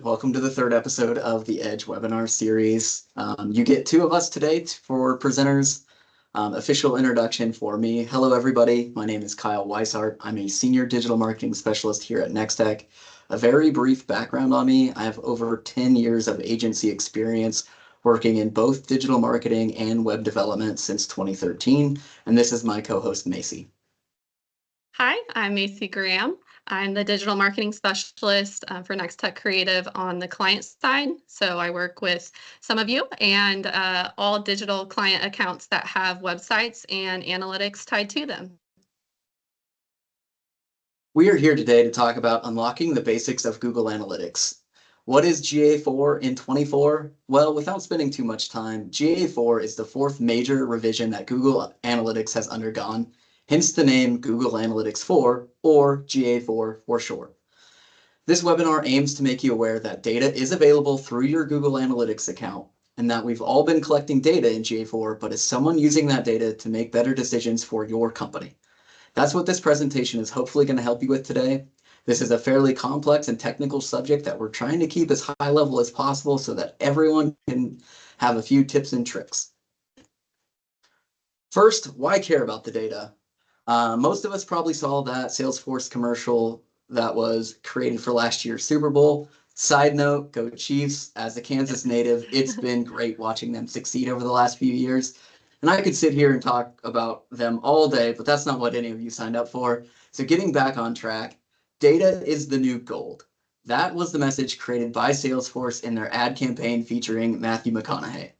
welcome to the third episode of the Edge webinar series. You get two of us today for presenters. Official introduction for me. Hello, everybody. My name is Kyle Weishart. I'm a senior digital marketing specialist here at Nex-Tech. A very brief background on me. I have over 10 years of agency experience working in both digital marketing and web development since 2013. And this is my co-host, Macy. Hi, I'm Macy Graham. I'm the digital marketing specialist for Nex-Tech Creative on the client side. So I work with some of you and all digital client accounts that have websites and analytics tied to them. We are here today to talk about unlocking the basics of Google Analytics. What is GA4 in 24? Well, without spending too much time, GA4 is the fourth major revision that Google Analytics has undergone. Hence the name Google Analytics 4, or GA4 for short. This webinar aims to make you aware that data is available through your Google Analytics account, and that we've all been collecting data in GA4, but is someone using that data to make better decisions for your company? That's what this presentation is hopefully going to help you with today. This is a fairly complex and technical subject that we're trying to keep as high level as possible so that everyone can have a few tips and tricks. First, why care about the data? Most of us probably saw that Salesforce commercial that was created for last year's Super Bowl. Side note, go Chiefs. As a Kansas native, it's been great watching them succeed over the last few years. And I could sit here and talk about them all day, but that's not what any of you signed up for. So getting back on track, data is the new gold. That was the message created by Salesforce in their ad campaign featuring Matthew McConaughey.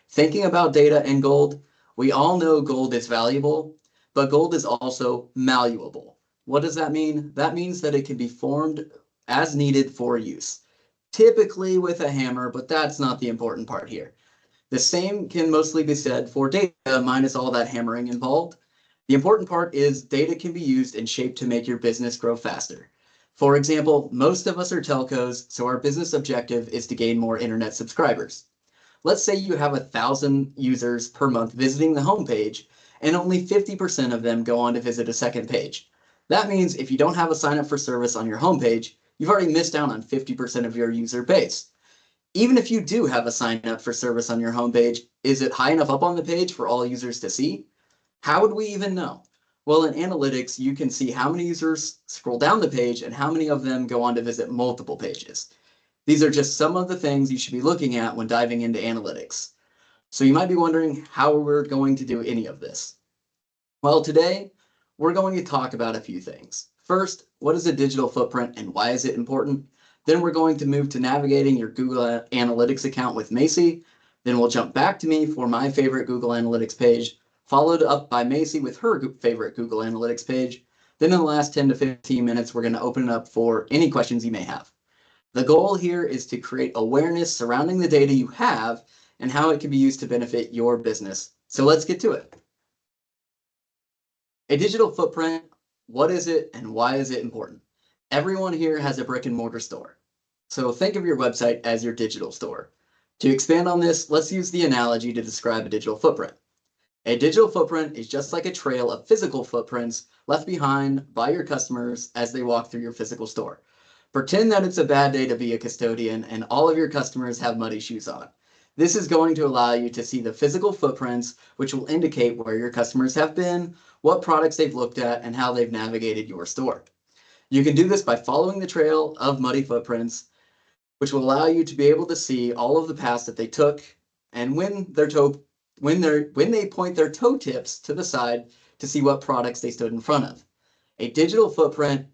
Thinking about data and gold, we all know gold is valuable, but gold is also malleable. What does that mean? That means that it can be formed as needed for use, typically with a hammer, but that's not the important part here. The same can mostly be said for data, minus all that hammering involved. The important part is data can be used and shaped to make your business grow faster. For example, most of us are telcos, so our business objective is to gain more internet subscribers. Let's say you have 1,000 users per month visiting the homepage, and only 50% of them go on to visit a second page. That means if you don't have a sign up for service on your homepage, you've already missed out on 50% of your user base. Even if you do have a sign up for service on your homepage, is it high enough up on the page for all users to see? How would we even know? Well, in analytics, you can see how many users scroll down the page and how many of them go on to visit multiple pages. These are just some of the things you should be looking at when diving into analytics. So you might be wondering how we're going to do any of this. Well, today we're going to talk about a few things. First, what is a digital footprint and why is it important? Then we're going to move to navigating your Google Analytics account with Macy. Then we'll jump back to me for my favorite Google Analytics page, followed up by Macy with her favorite Google Analytics page. Then in the last 10 to 15 minutes, we're going to open it up for any questions you may have. The goal here is to create awareness surrounding the data you have and how it can be used to benefit your business. So let's get to it. A digital footprint, what is it and why is it important? Everyone here has a brick and mortar store. So think of your website as your digital store. To expand on this, let's use the analogy to describe a digital footprint. A digital footprint is just like a trail of physical footprints left behind by your customers as they walk through your physical store. Pretend that it's a bad day to be a custodian and all of your customers have muddy shoes on. This is going to allow you to see the physical footprints, which will indicate where your customers have been, what products they've looked at, and how they've navigated your store. You can do this by following the trail of muddy footprints, which will allow you to be able to see all of the paths that they took, and when they point their toe tips to the side to see what products they stood in front of. A digital footprint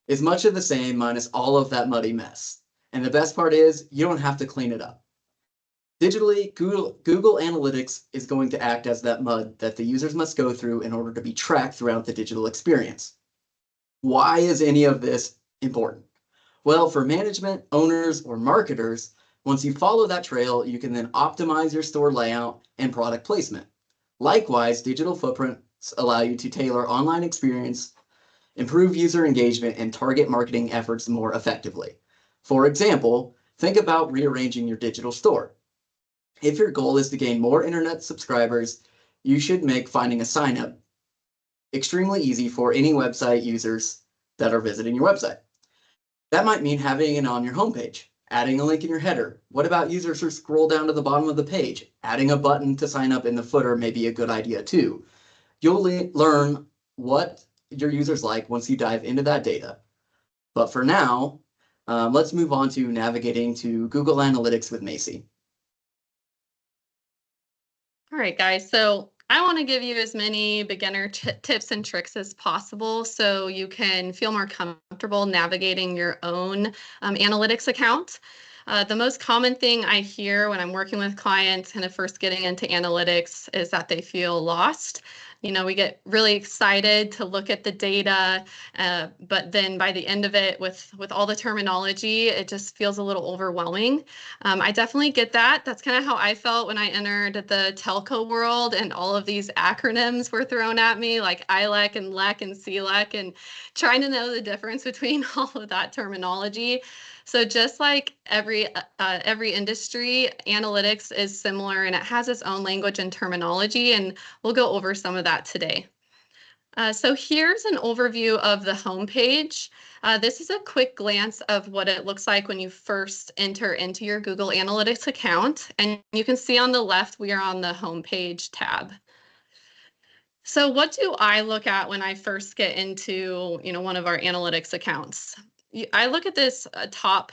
is much of the same minus all of that muddy mess. And the best part is you don't have to clean it up. Digitally, Google Analytics is going to act as that mud that the users must go through in order to be tracked throughout the digital experience. Why is any of this important? Well, for management, owners, or marketers, once you follow that trail, you can then optimize your store layout and product placement. Likewise, digital footprints allow you to tailor online experience, improve user engagement, and target marketing efforts more effectively. For example, think about rearranging your digital store. If your goal is to gain more internet subscribers, you should make finding a sign up extremely easy for any website users that are visiting your website. That might mean having it on your homepage. Adding a link in your header. What about users who scroll down to the bottom of the page? Adding a button to sign up in the footer may be a good idea too. You'll learn what your users like once you dive into that data. But for now, let's move on to navigating to Google Analytics with Macy. All right, guys. So I want to give you as many beginner tips and tricks as possible so you can feel more comfortable navigating your own analytics account. The most common thing I hear when I'm working with clients kind of first getting into analytics is that they feel lost. You know, we get really excited to look at the data, but then by the end of it, with all the terminology, it just feels a little overwhelming. I definitely get that. That's kind of how I felt when I entered the telco world and all of these acronyms were thrown at me, like ILEC and LEC and CLEC, and trying to know the difference between all of that terminology. So just like every industry, analytics is similar and it has its own language and terminology, and we'll go over some of that today. So here's an overview of the homepage. This is a quick glance of what it looks like when you first enter into your Google Analytics account. And you can see on the left, we are on the homepage tab. So what do I look at when I first get into, one of our analytics accounts? I look at this top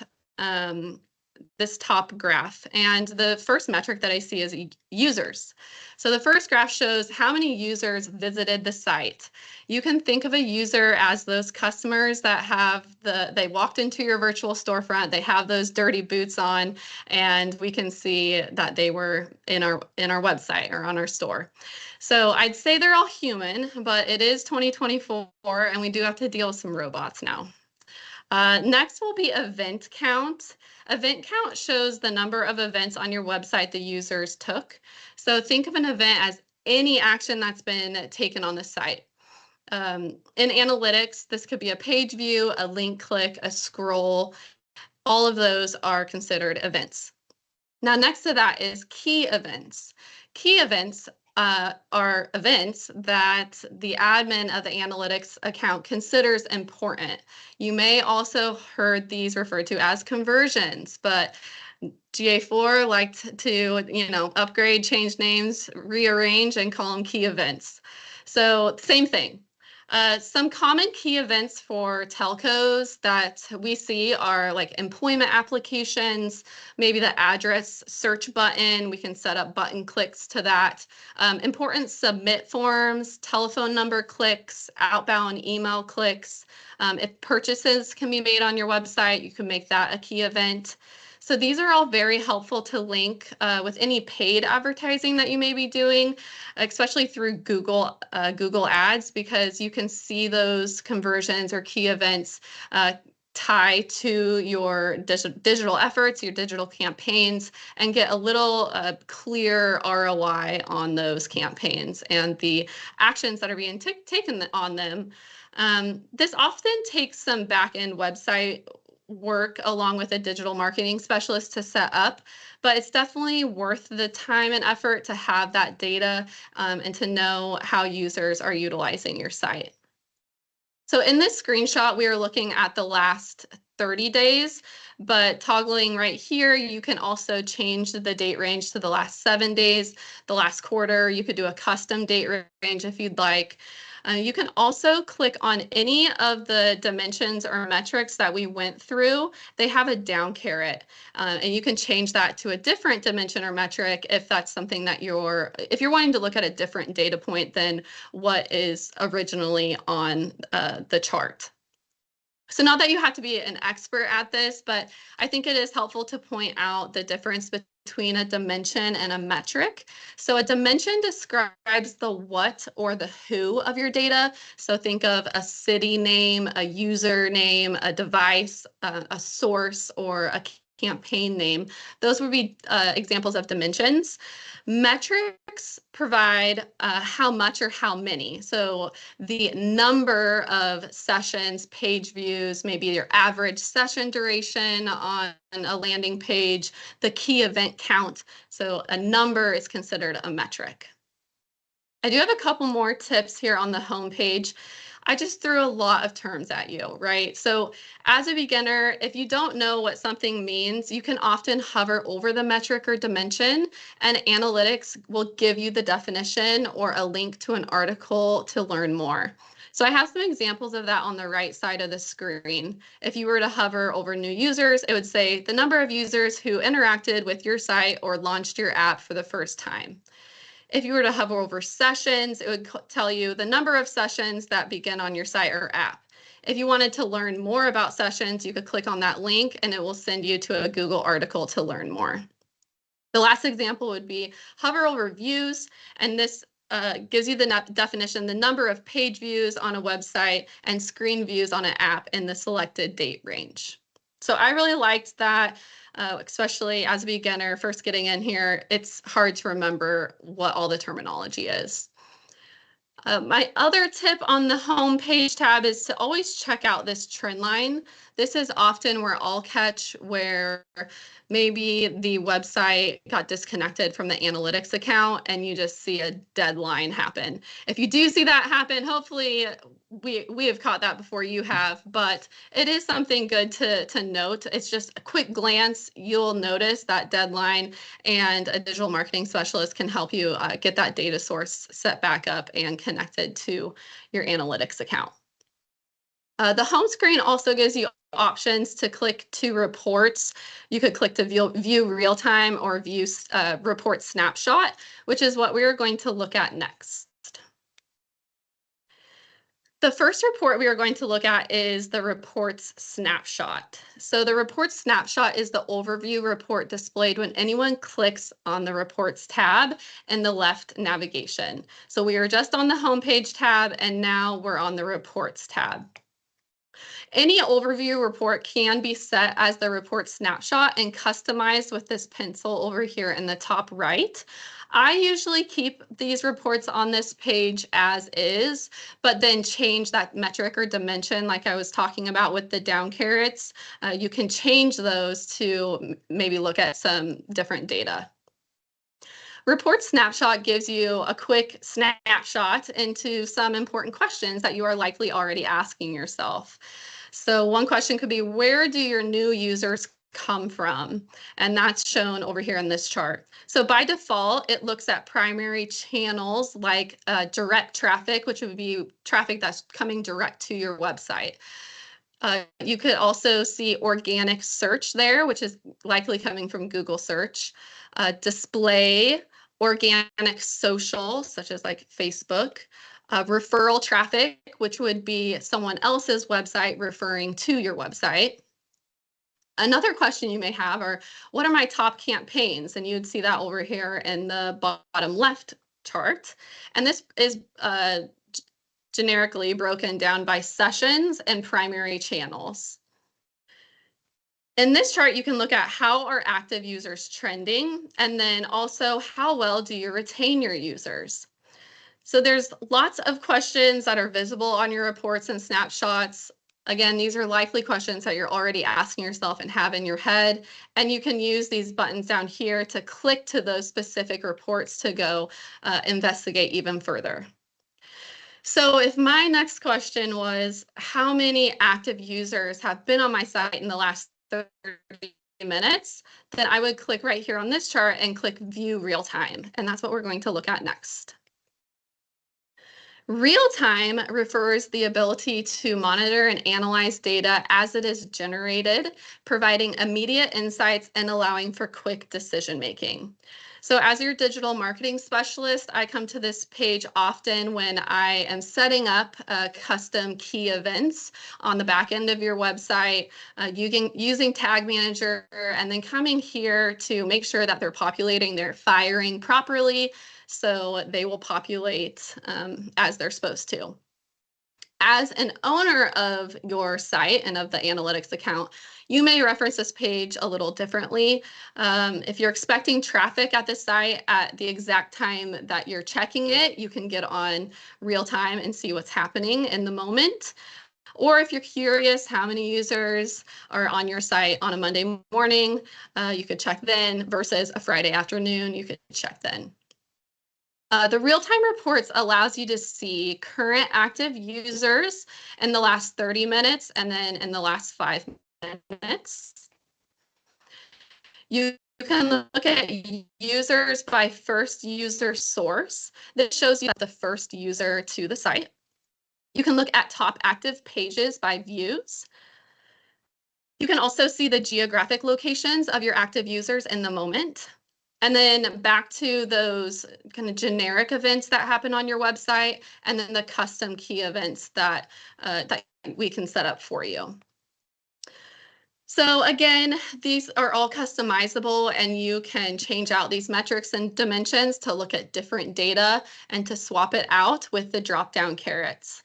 graph, and the first metric that I see is users. So the first graph shows how many users visited the site. You can think of a user as those customers that they walked into your virtual storefront, they have those dirty boots on, and we can see that they were in our website or on our store. So I'd say they're all human, but it is 2024 and we do have to deal with some robots now. Next will be event count. Event count shows the number of events on your website the users took. So think of an event as any action that's been taken on the site. In analytics, this could be a page view, a link click, a scroll. All of those are considered events. Now, next to that is key events. Key events are events that the admin of the analytics account considers important. You may also heard these referred to as conversions, but GA4 liked to, upgrade, change names, rearrange, and call them key events. So same thing. Some common key events for telcos that we see are like employment applications, maybe the address search button. We can set up button clicks to that. Important submit forms, telephone number clicks, outbound email clicks. If purchases can be made on your website, you can make that a key event. So these are all very helpful to link with any paid advertising that you may be doing, especially through Google Ads, because you can see those conversions or key events tie to your digital efforts, your digital campaigns, and get a little clear ROI on those campaigns and the actions that are being taken on them. This often takes some back-end website work along with a digital marketing specialist to set up, but it's definitely worth the time and effort to have that data and to know how users are utilizing your site. So in this screenshot, we are looking at the last 30 days, but toggling right here, you can also change the date range to the last 7 days, the last quarter. You could do a custom date range if you'd like. You can also click on any of the dimensions or metrics that we went through. They have a down caret, and you can change that to a different dimension or metric if that's something that if you're wanting to look at a different data point than what is originally on the chart. So not that you have to be an expert at this, but I think it is helpful to point out the difference between a dimension and a metric. So a dimension describes the what or the who of your data. So think of a city name, a user name, a device, a source, or a campaign name. Those would be examples of dimensions. Metrics provide how much or how many. So the number of sessions, page views, maybe your average session duration on a landing page, the key event count. So a number is considered a metric. I do have a couple more tips here on the home page. I just threw a lot of terms at you, right? So as a beginner, if you don't know what something means, you can often hover over the metric or dimension, and analytics will give you the definition or a link to an article to learn more. So I have some examples of that on the right side of the screen. If you were to hover over new users, it would say the number of users who interacted with your site or launched your app for the first time. If you were to hover over sessions, it would tell you the number of sessions that begin on your site or app. If you wanted to learn more about sessions, you could click on that link and it will send you to a Google article to learn more. The last example would be hover over views, and this gives you the definition, the number of page views on a website and screen views on an app in the selected date range. So I really liked that, especially as a beginner, first getting in here, it's hard to remember what all the terminology is. My other tip on the home page tab is to always check out this trend line. This is often where I'll catch where maybe the website got disconnected from the analytics account and you just see a deadline happen. If you do see that happen, hopefully we have caught that before you have, but it is something good to note. It's just a quick glance, you'll notice that deadline, and a digital marketing specialist can help you get that data source set back up and connected to your analytics account. The home screen also gives you options to click to reports. You could click to view real time or view report snapshot, which is what we're going to look at next. The first report we are going to look at is the reports snapshot. So the reports snapshot is the overview report displayed when anyone clicks on the reports tab in the left navigation. So we are just on the homepage tab and now we're on the reports tab. Any overview report can be set as the report snapshot and customized with this pencil over here in the top right. I usually keep these reports on this page as is, but then change that metric or dimension like I was talking about with the down carrots. You can change those to maybe look at some different data. Report snapshot gives you a quick snapshot into some important questions that you are likely already asking yourself. So one question could be, where do your new users come from? And that's shown over here in this chart. So by default, it looks at primary channels like direct traffic, which would be traffic that's coming direct to your website. You could also see organic search there, which is likely coming from Google search. Display, organic social, such as like Facebook. Referral traffic, which would be someone else's website referring to your website. Another question you may have are, what are my top campaigns? And you'd see that over here in the bottom left chart. And this is generically broken down by sessions and primary channels. In this chart, you can look at how are active users trending, and then also how well do you retain your users. So there's lots of questions that are visible on your reports and snapshots. Again, these are likely questions that you're already asking yourself and have in your head, and you can use these buttons down here to click to those specific reports to go investigate even further. So if my next question was, how many active users have been on my site in the last 30 minutes, then I would click right here on this chart and click view real time, and that's what we're going to look at next. Real time refers the ability to monitor and analyze data as it is generated, providing immediate insights and allowing for quick decision making. So as your digital marketing specialist, I come to this page often when I am setting up custom key events on the back end of your website, using Tag Manager, and then coming here to make sure that they're populating, they're firing properly, so they will populate as they're supposed to. As an owner of your site and of the analytics account, you may reference this page a little differently. If you're expecting traffic at the site at the exact time that you're checking it, you can get on real time and see what's happening in the moment. Or if you're curious how many users are on your site on a Monday morning, you could check then versus a Friday afternoon, you could check then. The real-time reports allows you to see current active users in the last 30 minutes and then in the last 5 minutes. You can look at users by first user source. That shows you the first user to the site. You can look at top active pages by views. You can also see the geographic locations of your active users in the moment. And then back to those kind of generic events that happen on your website, and then the custom key events that we can set up for you. So again, these are all customizable, and you can change out these metrics and dimensions to look at different data and to swap it out with the drop-down carrots.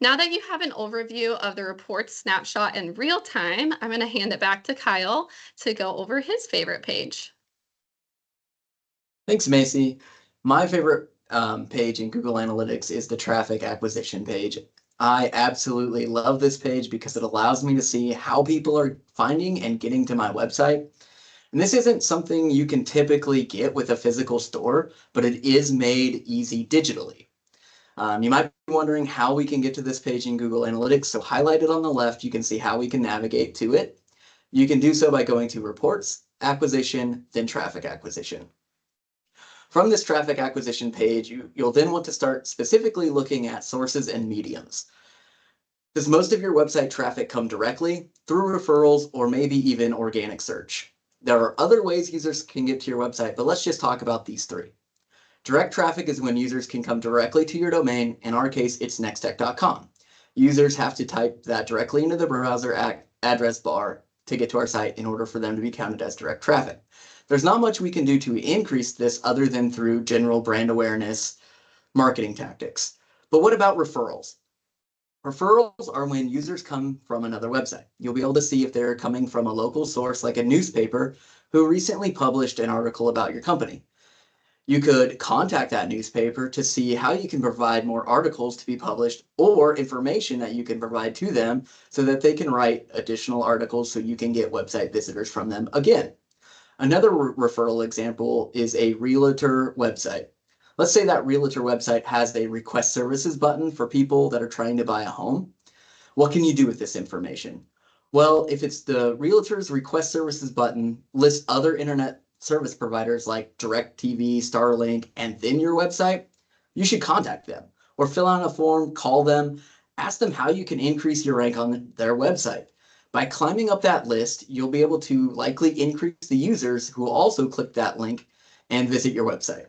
Now that you have an overview of the report snapshot in real time, I'm going to hand it back to Kyle to go over his favorite page. Thanks, Macy. My favorite page in Google Analytics is the traffic acquisition page. I absolutely love this page because it allows me to see how people are finding and getting to my website. And this isn't something you can typically get with a physical store, but it is made easy digitally. You might be wondering how we can get to this page in Google Analytics. So highlighted on the left, you can see how we can navigate to it. You can do so by going to Reports, Acquisition, then Traffic Acquisition. From this traffic acquisition page, you'll then want to start specifically looking at sources and mediums. Does most of your website traffic come directly, through referrals, or maybe even organic search? There are other ways users can get to your website, but let's just talk about these three. Direct traffic is when users can come directly to your domain. In our case, it's nextech.com. Users have to type that directly into the browser address bar to get to our site in order for them to be counted as direct traffic. There's not much we can do to increase this other than through general brand awareness marketing tactics. But what about referrals? Referrals are when users come from another website. You'll be able to see if they're coming from a local source like a newspaper who recently published an article about your company. You could contact that newspaper to see how you can provide more articles to be published or information that you can provide to them so that they can write additional articles so you can get website visitors from them again. Another referral example is a realtor website. Let's say that realtor website has a request services button for people that are trying to buy a home. What can you do with this information? Well, if it's the realtor's request services button, list other internet service providers like DirecTV, Starlink, and then your website, you should contact them or fill out a form, call them, ask them how you can increase your rank on their website. By climbing up that list, you'll be able to likely increase the users who will also click that link and visit your website.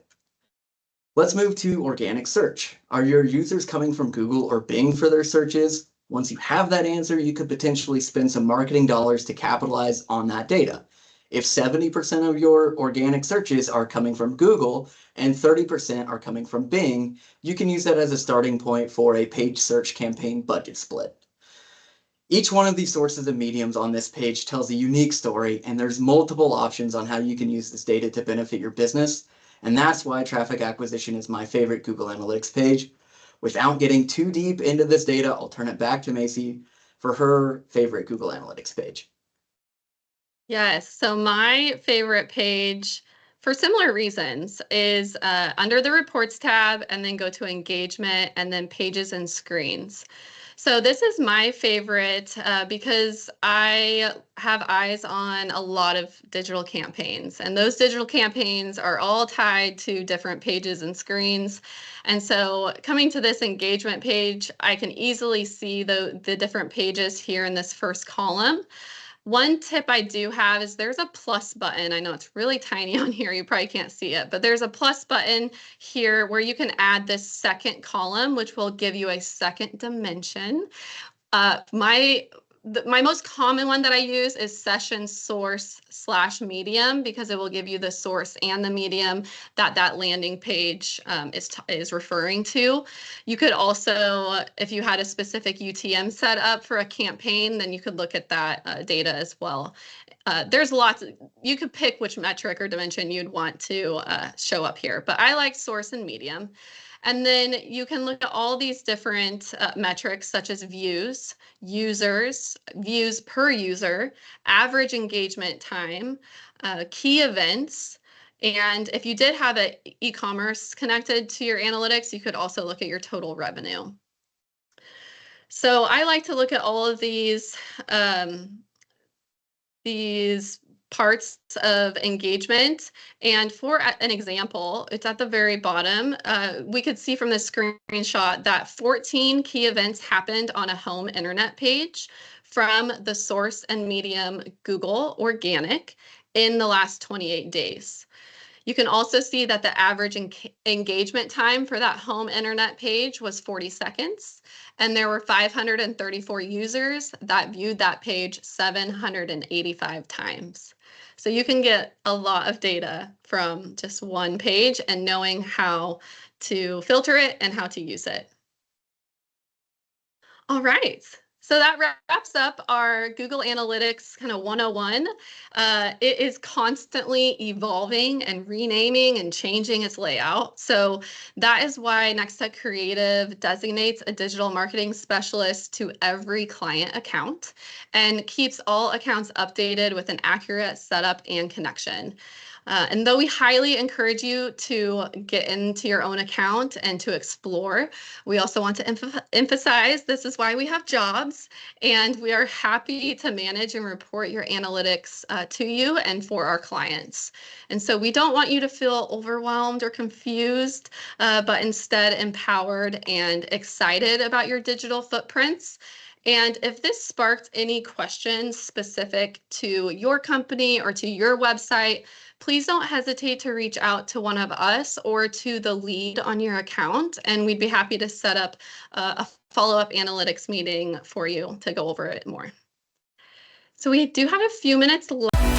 Let's move to organic search. Are your users coming from Google or Bing for their searches? Once you have that answer, you could potentially spend some marketing dollars to capitalize on that data. If 70% of your organic searches are coming from Google and 30% are coming from Bing, you can use that as a starting point for a paid search campaign budget split. Each one of these sources and mediums on this page tells a unique story, and there's multiple options on how you can use this data to benefit your business. And that's why traffic acquisition is my favorite Google Analytics page. Without getting too deep into this data, I'll turn it back to Macy for her favorite Google Analytics page. Yes, so my favorite page for similar reasons is under the reports tab, and then go to engagement, and then pages and screens. So this is my favorite because I have eyes on a lot of digital campaigns, and those digital campaigns are all tied to different pages and screens. And so coming to this engagement page, I can easily see the different pages here in this first column. One tip I do have is there's a plus button. I know it's really tiny on here. You probably can't see it, but there's a plus button here where you can add this second column, which will give you a second dimension. My most common one that I use is session source / medium, because it will give you the source and the medium that that landing page is referring to. You could also, if you had a specific UTM set up for a campaign, then you could look at that data as well. There's lots, you could pick which metric or dimension you'd want to show up here, but I like source and medium. And then you can look at all these different metrics such as views, users, views per user, average engagement time, key events, And if you did have an e-commerce connected to your analytics, you could also look at your total revenue. So I like to look at all of these parts of engagement. And for an example, it's at the very bottom. We could see from the screenshot that 14 key events happened on a home internet page from the source and medium Google Organic in the last 28 days. You can also see that the average engagement time for that home internet page was 40 seconds, and there were 534 users that viewed that page 785 times. So you can get a lot of data from just one page and knowing how to filter it and how to use it. All right. So that wraps up our Google Analytics kind of 101. It is constantly evolving and renaming and changing its layout. So that is why Nex-Tech Creative designates a digital marketing specialist to every client account and keeps all accounts updated with an accurate setup and connection. And though we highly encourage you to get into your own account and to explore, we also want to emphasize this is why we have jobs, and we are happy to manage and report your analytics to you and for our clients. And so we don't want you to feel overwhelmed or confused, but instead empowered and excited about your digital footprints. And if this sparked any questions specific to your company or to your website, please don't hesitate to reach out to one of us or to the lead on your account, and we'd be happy to set up a follow-up analytics meeting for you to go over it more. So we do have a few minutes left.